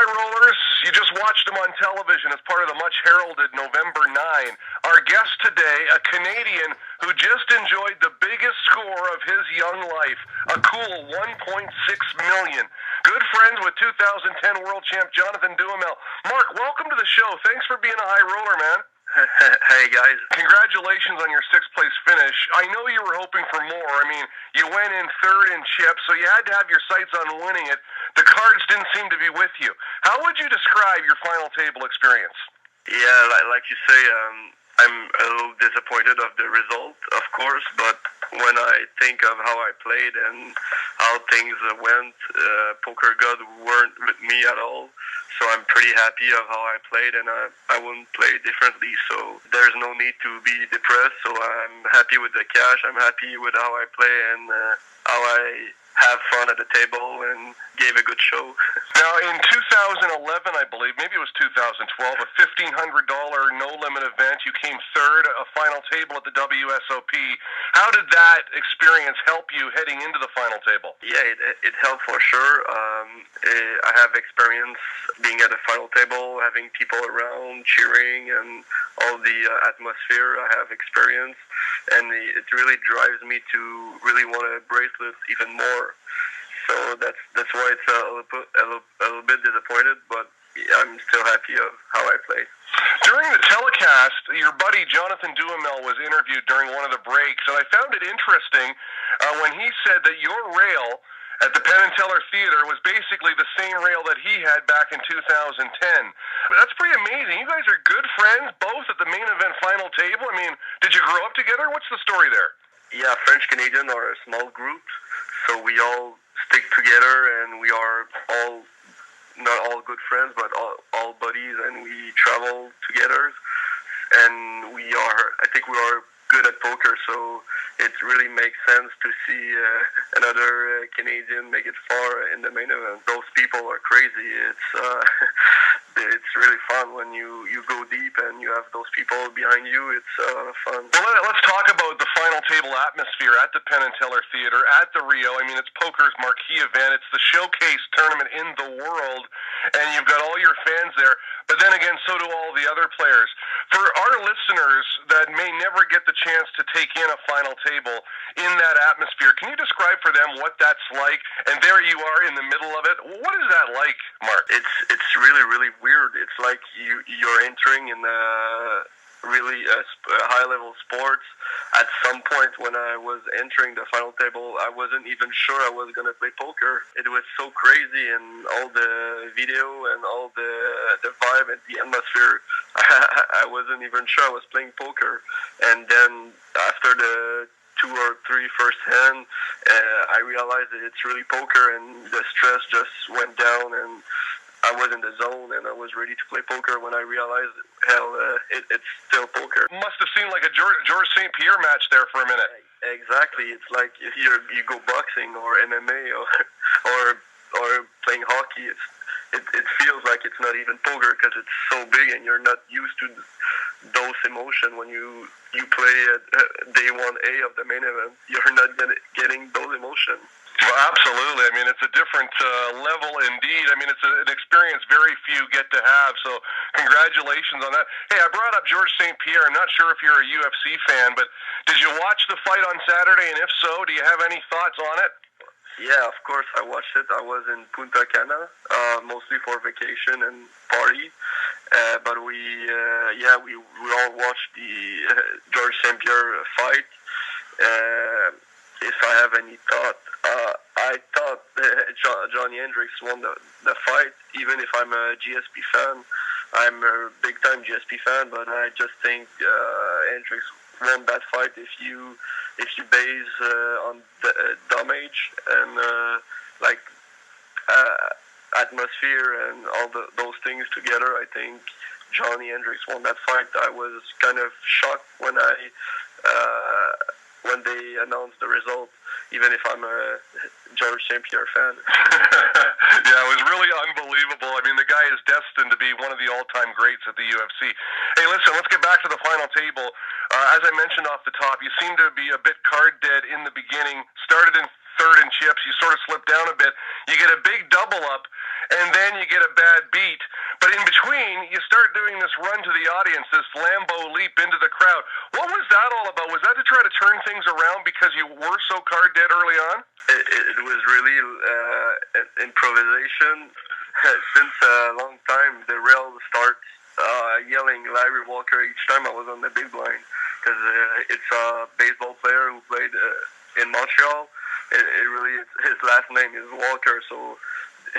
high rollers, you just watched them on television as part of the much heralded November 9. Our guest today, a Canadian who just enjoyed the biggest score of his young life, a cool 1.6 million. Good friends with 2010 world champ Jonathan Duhamel. Marc, welcome to the show. Thanks for being a high roller, man. Hey, guys. Congratulations on your sixth-place finish. I know you were hoping for more. I mean, you went in third in chips, so you had to have your sights on winning it. The cards didn't seem to be with you. How would you describe your final table experience? Yeah, like you say, I'm a little disappointed of the result, of course, but when I think of how I played and how things went, poker god weren't with me at all. So I'm pretty happy of how I played, and I wouldn't play differently. So there's no need to be depressed. So I'm happy with the cash. I'm happy with how I play and how I have fun at the table and gave a good show. Now, in 2011, I believe, maybe it was 2012, a $1,500 no-limit event. You came third, a final table at the Wsop. How did that experience help you heading into the final table? Yeah, it helped for sure. I have experience being at the final table, having people around cheering and all the atmosphere. I have experience, and it really drives me to really want to bracelet even more. So that's why it's a little bit disappointed, but I'm still happy of how I play. During the telecast, your buddy Jonathan Duhamel was interviewed during one of the breaks, and I found it interesting when he said that your rail at the Penn and Teller Theater was basically the same rail that he had back in 2010. That's pretty amazing. You guys are good friends, both at the main event final table. I mean, did you grow up together? What's the story there? Yeah, French-Canadian are a small group, so we all stick together, and we are all, not all good friends, but all buddies, and we travel together, and I think we are good at poker, so it really makes sense to see another Canadian make it far in the main event. Those people are crazy. It's really fun when you go deep and you have those people behind you. It's fun. Well, let's talk about the final table atmosphere at the Penn and Teller Theater, at the Rio. I mean, it's poker's marquee event. It's the showcase tournament in the world, and you've got all your fans there. But then again, so do all the other players. For our listeners that may never get the chance to take in a final table in that atmosphere, can you describe for them what that's like? And there you are in the middle of it. What is that like, Marc? It's really, really weird. It's like you're entering in really high-level sports. At some point when I was entering the final table, I wasn't even sure I was going to play poker. It was so crazy, and all the video and all the vibe and the atmosphere, I wasn't even sure I was playing poker. And then after the 2 or 3 first hand, I realized that it's really poker, and the stress just went down, and I was in the zone, and I was ready to play poker when I realized, it's still poker. Must have seemed like a George St. Pierre match there for a minute. Exactly. It's like if you go boxing or MMA or playing hockey. It feels like it's not even poker because it's so big, and you're not used to those emotions when you play at day 1A of the main event. You're not getting those emotions. Well, absolutely. I mean, it's a different level indeed. I mean, it's an experience very few get to have, so congratulations on that. Hey, I brought up George St. Pierre. I'm not sure if you're a UFC fan, but did you watch the fight on Saturday, and if so, do you have any thoughts on it? Yeah, of course, I watched it. I was in Punta Cana, mostly for vacation and party, but we all watched the George St. Pierre fight. If I have any thought, I thought Johnny Hendricks won the fight, even if I'm a GSP fan. I'm a big-time GSP fan, but I just think Hendricks won that fight if you base on the damage and atmosphere and all those things together. I think Johnny Hendricks won that fight. I was kind of shocked when they announced the result, even if I'm a George St. Pierre fan. Yeah, it was really unbelievable. I mean, the guy is destined to be one of the all-time greats at the UFC. Hey, listen, let's get back to the final table. As I mentioned off the top, you seem to be a bit card dead in the beginning. Started in third and chips, you sort of slip down a bit, you get a big double up, and then you get a bad beat. But in between, you start doing this run to the audience, this Lambo leap into the crowd. What was that all about? Was that to try to turn things around because you were so card dead early on? It was really improvisation. Since a long time, the rail starts yelling Larry Walker each time I was on the big blind, because it's a baseball player who played in Montreal. It really, his last name is Walker, so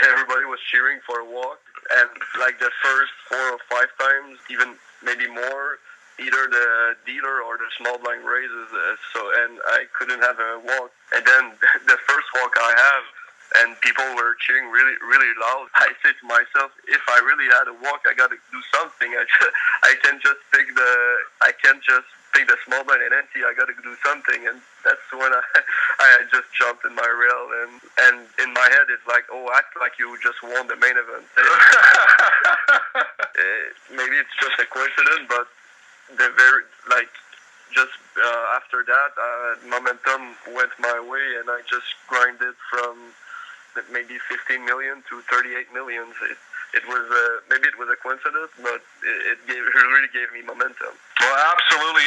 everybody was cheering for a walk. And like the first 4 or 5 times, even maybe more, either the dealer or the small blind raises, and I couldn't have a walk. And then the first walk I have, and people were cheering really, really loud. I say to myself, if I really had a walk, I got to do something. I can't just pick the small blind and empty. I got to do something, and that's when I just jumped in my rail, and in my head it's like, oh, act like you just won the main event. Maybe it's just a coincidence, but after that, momentum went my way, and I just grinded from maybe 15 million to 38 million. It was maybe it was a coincidence, but it really gave me momentum. Well, absolutely.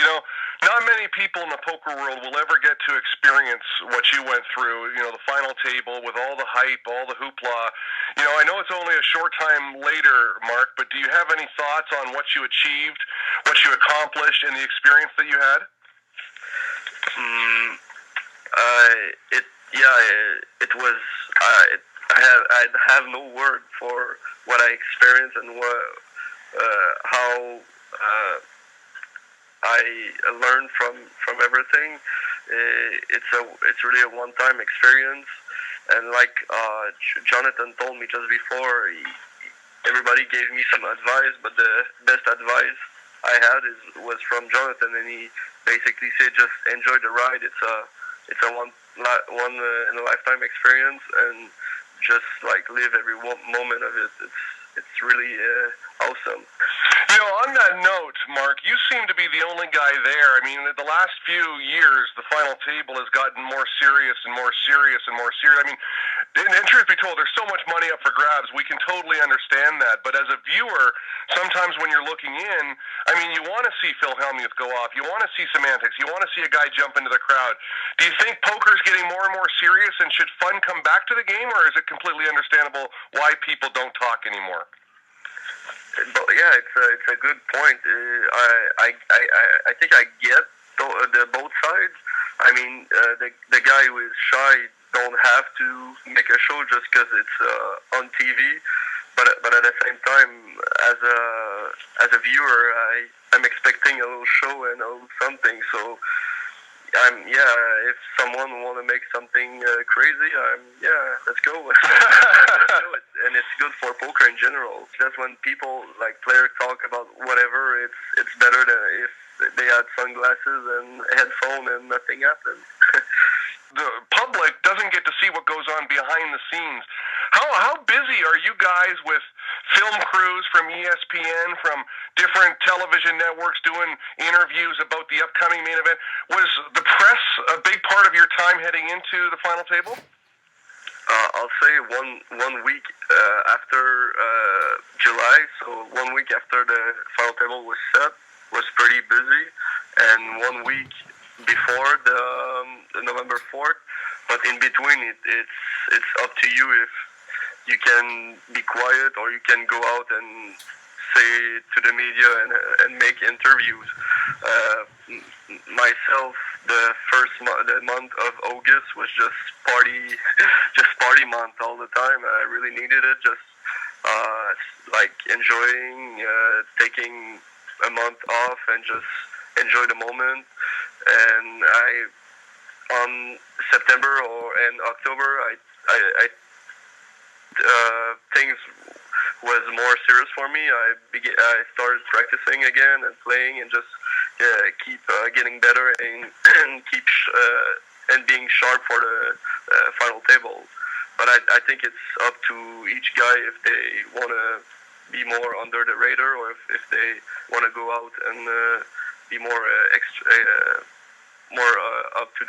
Not many people in the poker world will ever get to experience what you went through. The final table with all the hype, all the hoopla. I know it's only a short time later, Marc, but do you have any thoughts on what you achieved, what you accomplished, and the experience that you had? It was. I have no word for what I experienced and how I learned from everything. It's really a one-time experience, and like Jonathan told me just before, everybody gave me some advice, but the best advice I had was from Jonathan, and he basically said just enjoy the ride. It's a one in a lifetime experience, and just like live every moment of it. It's really awesome. On that note, Marc, you seem to be the only guy there. I mean, the last few years, the final table has gotten more serious and more serious and more serious. I mean, and truth be told, there's so much money up for grabs. We can totally understand that. But as a viewer, sometimes when you're looking in, I mean, you want to see Phil Hellmuth go off. You want to see semantics. You want to see a guy jump into the crowd. Do you think poker's getting more and more serious, and should fun come back to the game, or is it completely understandable why people don't talk anymore? But yeah, it's a good point. I think I get the both sides. I mean, the guy who is shy don't have to make a show just because it's on TV. But at the same time, as a viewer, I'm expecting a little show and a little something. So if someone want to make something crazy, let's go. Let's do it. And it's good for poker in general. Just when people like players talk about whatever, it's better than if they had sunglasses and headphone and nothing happened. The public doesn't get to see what goes on behind the scenes. How busy are you guys with film crews from ESPN, from different television networks doing interviews about the upcoming main event? Was the press a big part of your time heading into the final table? I'll say one week after July, so 1 week after the final table was set, was pretty busy, and 1 week before the November 4th, but in between it's up to you if you can be quiet or you can go out and say to the media and make interviews. Myself, the month of August was just party month all the time. I really needed it, just like enjoying, taking a month off and just enjoy the moment. And on September and October, things was more serious for me. I started practicing again and playing and just keep getting better and keep and being sharp for the final table. But I think it's up to each guy if they want to be more under the radar or if they want to go out and be more more up to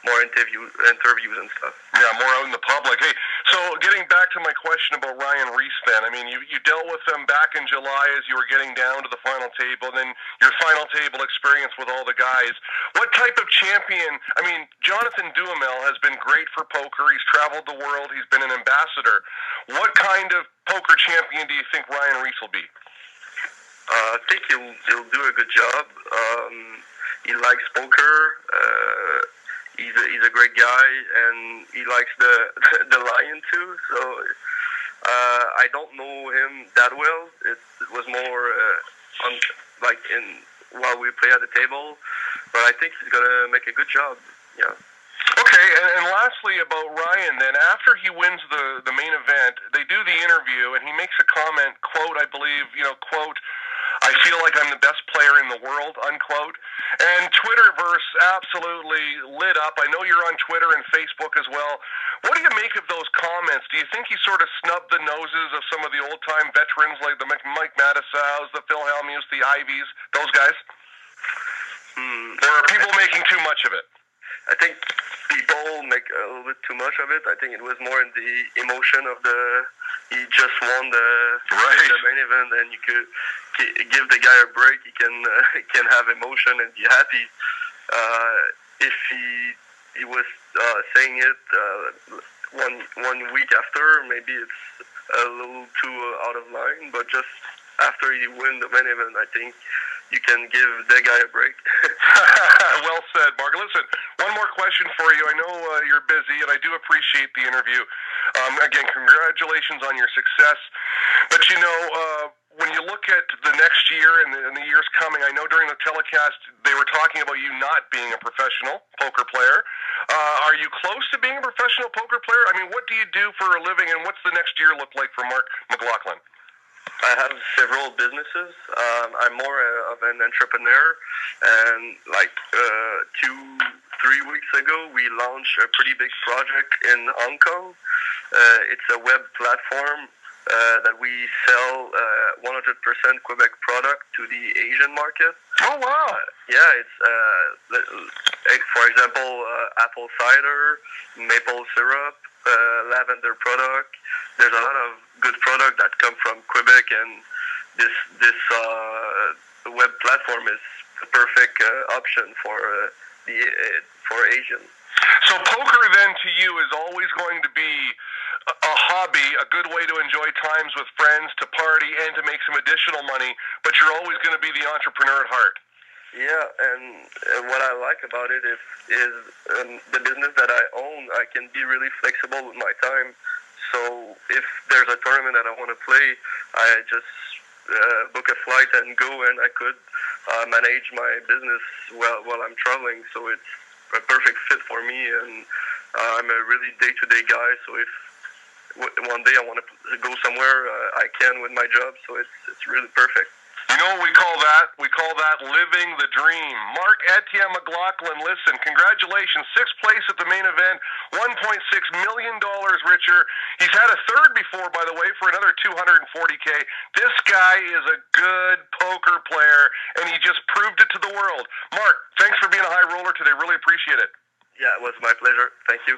more interviews and stuff. Yeah, more out in the public. Hey, so getting back to my question about Ryan Riess, then, I mean, you dealt with them back in July as you were getting down to the final table, and then your final table experience with all the guys. What type of champion? I mean, Jonathan Duhamel has been great for poker. He's traveled the world. He's been an ambassador. What kind of poker champion do you think Ryan Riess will be? I think he'll do a good job. He likes poker. He's a great guy, and he likes the lion too. So I don't know him that well. It was more while we play at the table, but I think he's gonna make a good job. Yeah. Okay, and lastly about Ryan, then, after he wins the main event, they do the interview, and he makes a comment, quote, I believe, quote, I feel like I'm the best player in the world, unquote. And Twitterverse absolutely lit up. I know you're on Twitter and Facebook as well. What do you make of those comments? Do you think he sort of snubbed the noses of some of the old-time veterans like the Mike Matisows, the Phil Hellmuths, the Ivies, those guys? Or are people making too much of it? I think people make a little bit too much of it. I think it was more in the emotion of he just won the main event, and you could give the guy a break. He can have emotion and be happy. If he was saying it one week after, maybe it's a little too out of line. But just after he win the main event, I think you can give that guy a break. Well said, Marc. Listen, one more question for you. I know you're busy, and I do appreciate the interview. Again, congratulations on your success. But, when you look at the next year and the years coming, I know during the telecast they were talking about you not being a professional poker player. Are you close to being a professional poker player? I mean, what do you do for a living, and what's the next year look like for Marc McLaughlin? I have several businesses. I'm more of an entrepreneur, and 2-3 weeks ago, we launched a pretty big project in Hong Kong. It's a web platform that we sell 100% Quebec product to the Asian market. Oh, wow. It's, for example, apple cider, maple syrup, lavender product. There's a lot of good product that come from Quebec, and this web platform is the perfect option for Asians. So poker then to you is always going to be a hobby, a good way to enjoy times with friends, to party, and to make some additional money, but you're always going to be the entrepreneur at heart. Yeah, and what I like about it is the business that I own. I can be really flexible with my time. So if there's a tournament that I want to play, I just book a flight and go, and I could manage my business while I'm traveling. So it's a perfect fit for me, and I'm a really day-to-day guy. So if one day I want to go somewhere, I can with my job. So it's really perfect. You know what we call that? We call that living the dream. Marc Etienne McLaughlin, listen, congratulations. 6th place at the main event, $1.6 million richer. He's had a third before, by the way, for another $240K. This guy is a good poker player, and he just proved it to the world. Marc, thanks for being a high roller today. Really appreciate it. Yeah, it was my pleasure. Thank you.